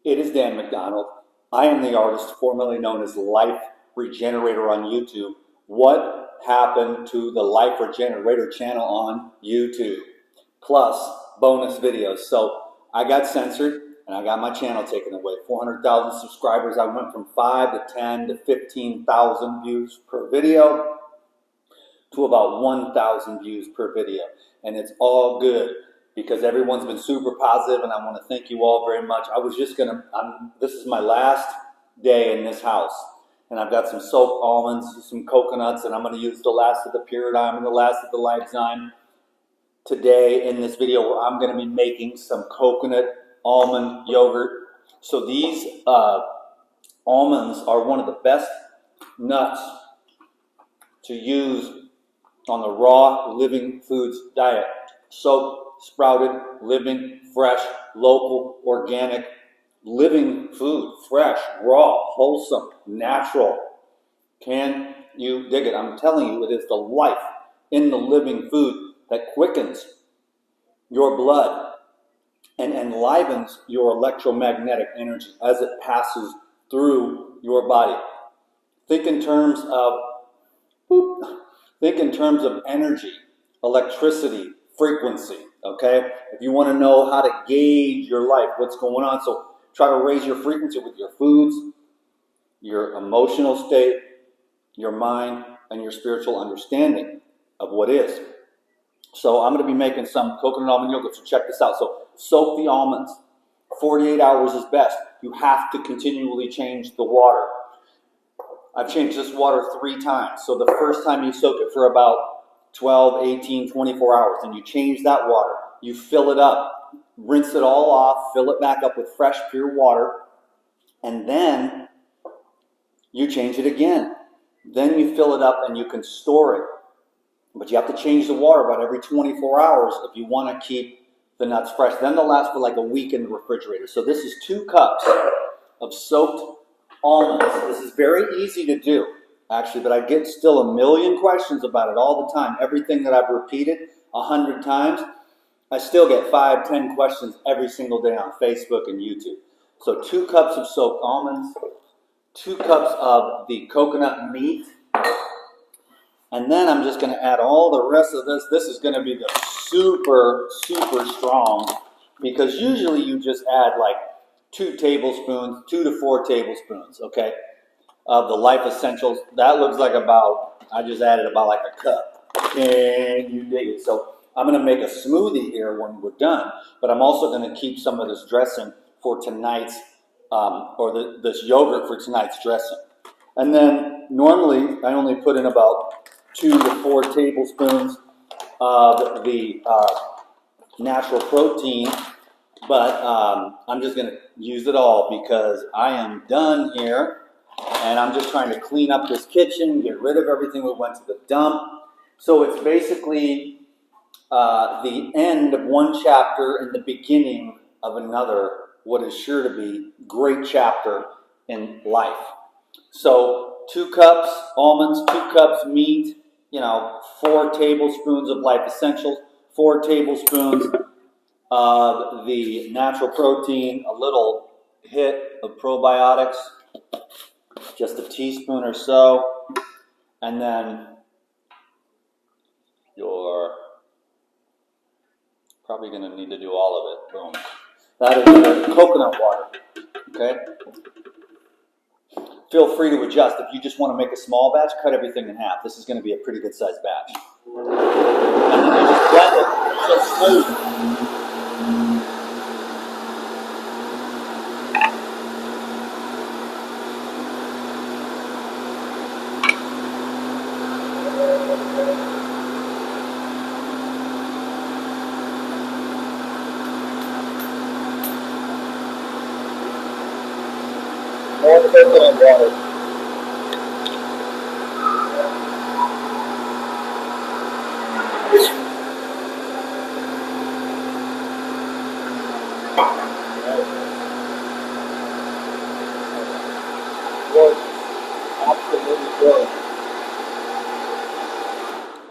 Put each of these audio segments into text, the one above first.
It is Dan McDonald. I am the artist formerly known as LifeRegenerator on YouTube. What happened to the LifeRegenerator channel on YouTube? Plus bonus videos. So I got censored and I got my channel taken away. 400,000 subscribers. I went from 5 to 10 to 15,000 views per video to about 1,000 views per video. And it's all good, because everyone's been super positive, and I want to thank you all very much. I was just this is my last day in this house, and I've got some soaked almonds, some coconuts, and I'm going to use the last of the Puridyme and the last of the LifeZyme today in this video, where I'm going to be making some coconut almond yogurt. So these almonds are one of the best nuts to use on the raw living foods diet. Soaked, sprouted, living, fresh, local, organic, living food, fresh, raw, wholesome, natural. Can you dig it? I'm telling you, it is the life in the living food that quickens your blood and enlivens your electromagnetic energy as it passes through your body. Think in terms of energy, electricity, frequency. Okay, if you want to know how to gauge your life, what's going on, so try to raise your frequency with your foods, your emotional state, your mind, and your spiritual understanding of what is. So I'm going to be making some coconut almond yogurt, so check this out. So soak the almonds. 48 hours is best. You have to continually change the water. I've changed this water 3 times. So the first time you soak it for about 12, 18, 24 hours, and you change that water. You fill it up, rinse it all off, fill it back up with fresh, pure water, and then you change it again. Then you fill it up and you can store it. But you have to change the water about every 24 hours if you want to keep the nuts fresh. Then they'll last for like a week in the refrigerator. So this is 2 cups of soaked almonds. This is very easy to do, actually, but I get still a million questions about it all the time. Everything that I've repeated 100 times, I still get 5, 10 questions every single day on Facebook and YouTube. So 2 cups of soaked almonds, 2 cups of the coconut meat, and then I'm just going to add all the rest of this. This is going to be the super, super strong, because usually you just add like 2 tablespoons, 2 to 4 tablespoons, okay, of the Life Essentials. That looks like I just added about like a cup. And you dig it. So I'm going to make a smoothie here when we're done, but I'm also going to keep some of this dressing for tonight's, this yogurt for tonight's dressing. And then normally I only put in about 2 to 4 tablespoons of the natural protein, but I'm just going to use it all because I am done here. And I'm just trying to clean up this kitchen, get rid of everything that went to the dump. So it's basically the end of one chapter and the beginning of another, what is sure to be great chapter in life. So 2 cups almonds, 2 cups meat, 4 tablespoons of Life Essentials, 4 tablespoons of the natural protein, a little hit of probiotics, just a teaspoon or so, and then you're probably going to need to do all of it. Boom. That is the coconut water, okay? Feel free to adjust. If you just want to make a small batch, cut everything in half. This is going to be a pretty good sized batch. And then you just blend it so smooth. More coconut water. Gorgeous. Absolutely gorgeous.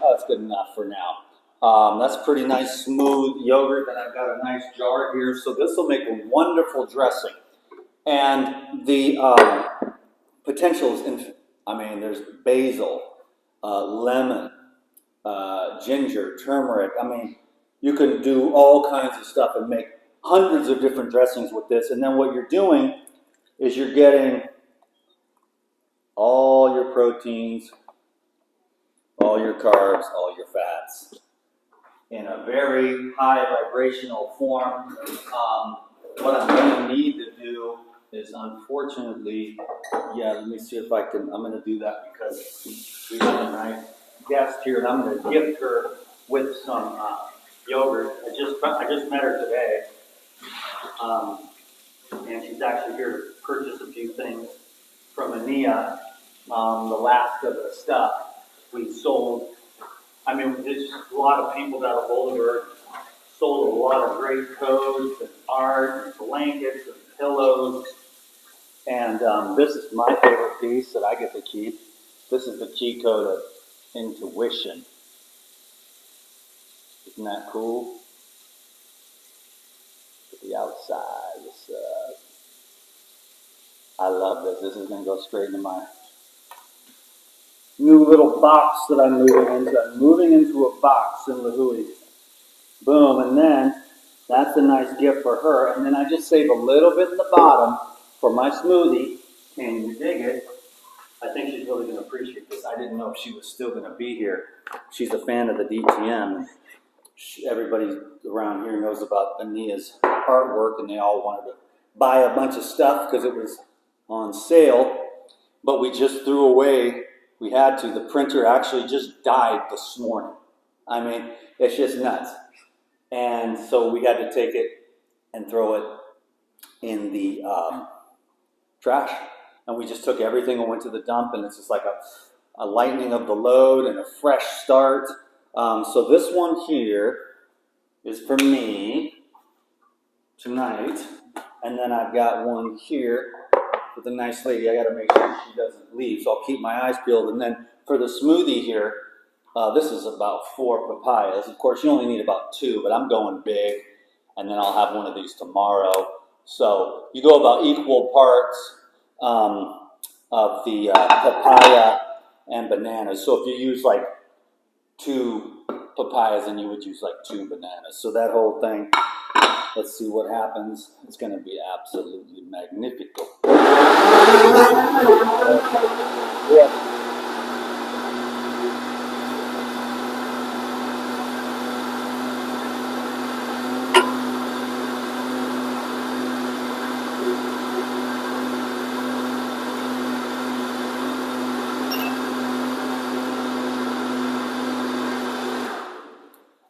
Oh, that's good enough for now. That's pretty nice, smooth yogurt, and I've got a nice jar here. So this will make a wonderful dressing. And the potential is infinite. I mean, there's basil, lemon, ginger, turmeric. I mean, you can do all kinds of stuff and make hundreds of different dressings with this. And then what you're doing is you're getting all your proteins, all your carbs, all your fats in a very high vibrational form. What I'm going to need to do is, unfortunately, let me see if I can. I'm going to do that because we have a nice guest here, and I'm going to gift her with some yogurt. I just met her today, and she's actually here to purchase a few things from Ania. The last of the stuff we sold. I mean, there's a lot of people got a hold of her. Sold a lot of great coats and art and blankets and pillows. And this is my favorite piece that I get to keep. This is the key code of intuition. Isn't that cool? The outside. I love this. This is going to go straight into my new little box that I'm moving into. I'm moving into a box in Lahui. Boom, and then that's a nice gift for her. And then I just save a little bit in the bottom for my smoothie. Can you dig it? I think she's really going to appreciate this. I didn't know if she was still going to be here. She's a fan of the DTM. Everybody around here knows about Ania's artwork, and they all wanted to buy a bunch of stuff because it was on sale. But we just threw away. We had to. The printer actually just died this morning. I mean, it's just nuts. And so we had to take it and throw it in the trash. And we just took everything and went to the dump, and it's just like a lightening of the load and a fresh start. So this one here is for me tonight. And then I've got one here for the nice lady. I got to make sure she doesn't leave, so I'll keep my eyes peeled. And then for the smoothie here, this is about 4 papayas. Of course, you only need about 2, but I'm going big. And then I'll have one of these tomorrow. So you go about equal parts of the papaya and bananas. So if you use like 2 papayas, then you would use like 2 bananas. So that whole thing, let's see what happens. It's going to be absolutely magnifico. Yeah.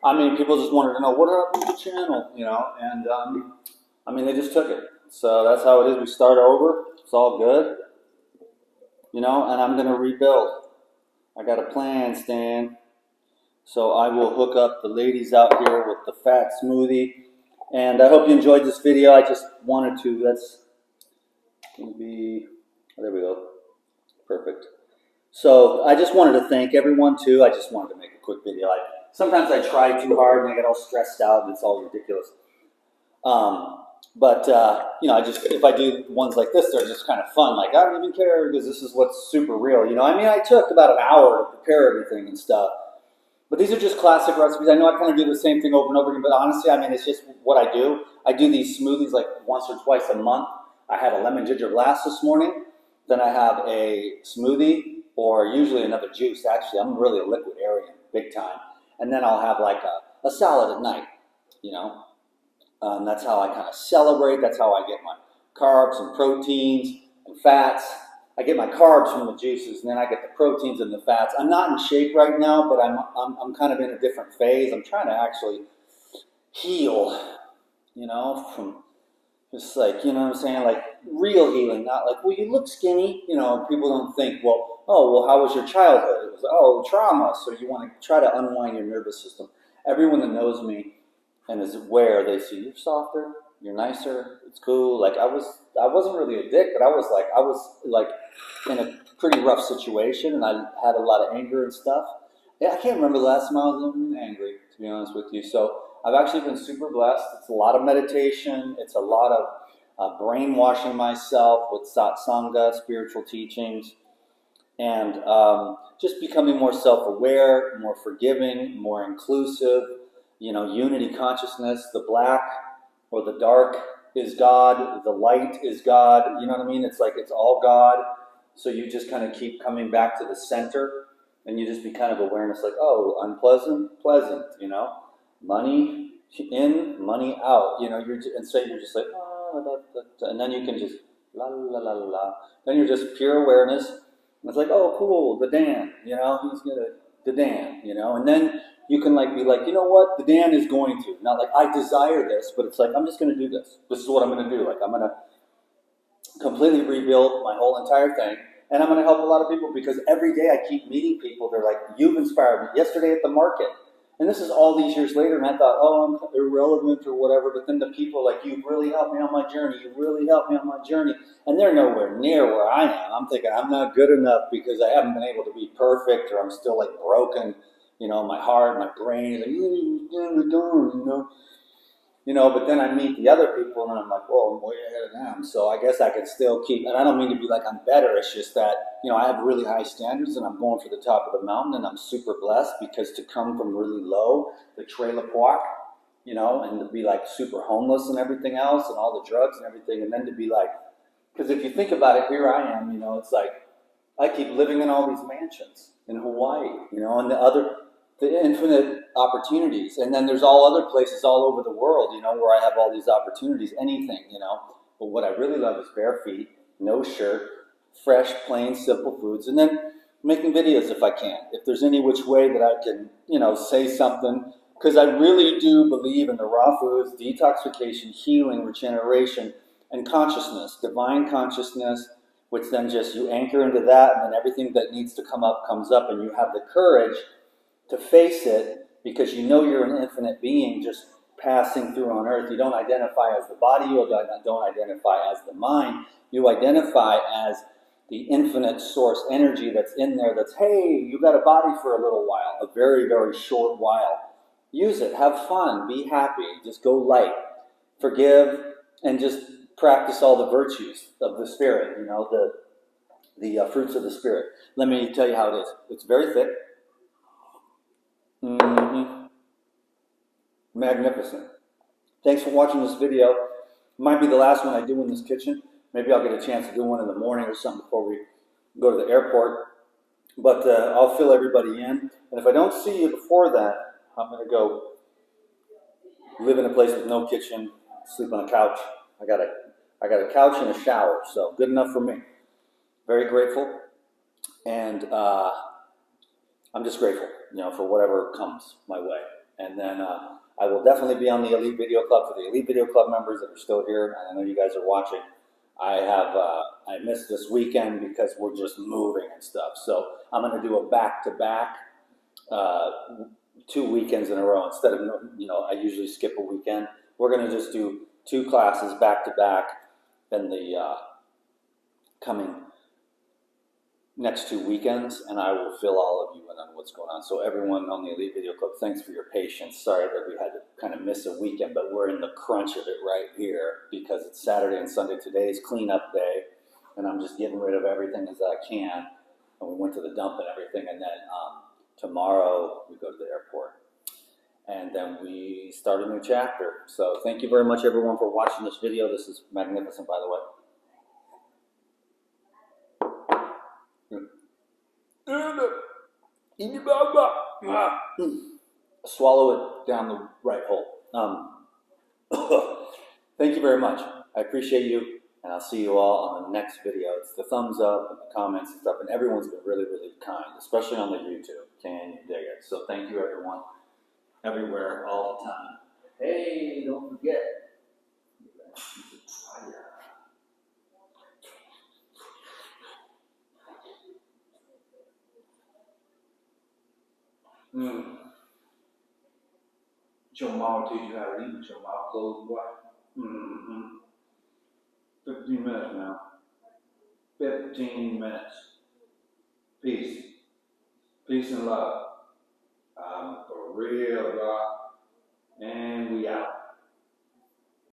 I mean, people just wanted to know what happened to the channel, you know, and I mean, they just took it. So that's how it is. We start over. It's all good, you know, and I'm going to rebuild. I got a plan, Stan. So I will hook up the ladies out here with the fat smoothie. And I hope you enjoyed this video. I just wanted to, that's going to be, there we go. Perfect. So I just wanted to thank everyone too. I just wanted to make a quick video. Sometimes I try too hard and I get all stressed out and it's all ridiculous. You know, if I do ones like this, they're just kind of fun. Like, I don't even care because this is what's super real. You know, I mean, I took about an hour to prepare everything and stuff. But these are just classic recipes. I know I kind of do the same thing over and over again, but honestly, I mean, it's just what I do. I do these smoothies like once or twice a month. I had a lemon ginger blast this morning. Then I have a smoothie or usually another juice. Actually, I'm really a liquidarian, big time. And then I'll have like a salad at night, you know. That's how I kind of celebrate. That's how I get my carbs and proteins and fats. I get my carbs from the juices, and then I get the proteins and the fats. I'm not in shape right now, but I'm kind of in a different phase. I'm trying to actually heal, you know, from just like, you know what I'm saying, like real healing, not like, well, you look skinny. You know, people don't think, well, how was your childhood? It was, trauma. So you want to try to unwind your nervous system. Everyone that knows me and is aware, they see you're softer, you're nicer, it's cool. Like I wasn't really a dick, but I was like in a pretty rough situation, and I had a lot of anger and stuff. Yeah, I can't remember the last time I was even angry, to be honest with you. So I've actually been super blessed. It's a lot of meditation. It's a lot brainwashing myself with satsanga, spiritual teachings, and just becoming more self-aware, more forgiving, more inclusive, unity consciousness. The black or the dark is God, the light is God, you know what I mean? It's like it's all God. So you just kind of keep coming back to the center, and you just be kind of awareness like, oh, unpleasant, pleasant, money in, money out, and so you're just like, and then you can just la la la la la. Then you're just pure awareness. And it's like, oh, cool, the Dan, he's gonna, the Dan, and then you can be like, you know what, the Dan is going to, not like I desire this, but it's like, I'm just gonna do this. This is what I'm gonna do. Like, I'm gonna completely rebuild my whole entire thing. And I'm going to help a lot of people because every day I keep meeting people. They're like, you've inspired me. Yesterday at the market. And this is all these years later. And I thought, oh, I'm irrelevant or whatever. But then the people are like, you've really helped me on my journey. You really helped me on my journey. And they're nowhere near where I am. I'm thinking I'm not good enough because I haven't been able to be perfect, or I'm still broken, my heart, my brain. But then I meet the other people and I'm like, well, I'm way ahead of them. So I guess I can still keep, and I don't mean to be like I'm better. It's just that, I have really high standards and I'm going for the top of the mountain, and I'm super blessed because to come from really low, the trailer park, and to be super homeless and everything else and all the drugs and everything. And then to be because if you think about it, here I am, it's like I keep living in all these mansions in Hawaii, and the infinite opportunities. And then there's all other places all over the world, where I have all these opportunities, anything, But what I really love is bare feet, no shirt, fresh, plain, simple foods, and then making videos if I can. If there's any which way that I can, say something, because I really do believe in the raw foods, detoxification, healing, regeneration, and consciousness, divine consciousness, which then just you anchor into that, and then everything that needs to come up comes up, and you have the courage to face it because you're an infinite being just passing through on earth. You don't identify as the body, you don't identify as the mind. You identify as the infinite source energy that's in there that's, hey, you got a body for a little while, a very, very short while. Use it, have fun, be happy, just go light, forgive, and just practice all the virtues of the spirit, the fruits of the spirit. Let me tell you how it is. It's very thick. Magnificent. Thanks for watching this video. It might be the last one I do in this kitchen. Maybe I'll get a chance to do one in the morning or something before we go to the airport. But I'll fill everybody in. And if I don't see you before that, I'm going to go live in a place with no kitchen, sleep on a couch. I got a couch and a shower, so good enough for me. Very grateful. And I'm just grateful, for whatever comes my way. And then I will definitely be on the Elite Video Club for the Elite Video Club members that are still here. And I know you guys are watching. I missed this weekend because we're just moving and stuff. So I'm going to do a back-to-back 2 weekends in a row instead of, I usually skip a weekend. We're going to just do 2 classes back-to-back in the coming next 2 weekends, and I will fill all of you in on what's going on. So everyone on the Elite Video Club, thanks for your patience. Sorry that we had to kind of miss a weekend, but we're in the crunch of it right here because it's Saturday and Sunday. Today is cleanup day, and I'm just getting rid of everything as I can. And we went to the dump and everything, and then tomorrow we go to the airport. And then we start a new chapter. So thank you very much, everyone, for watching this video. This is magnificent, by the way. Swallow it down the right hole. Thank you very much. I appreciate you, and I'll see you all on the next video. It's the thumbs up and the comments and stuff, and everyone's been really, really kind, especially on the YouTube. Can you dig it? So thank you, everyone, everywhere, all the time. Hey, don't forget. Your mom teach you how to eat with your mouth closed, boy. 15 minutes now. 15 minutes. Peace. Peace and love. For real, God. And we out.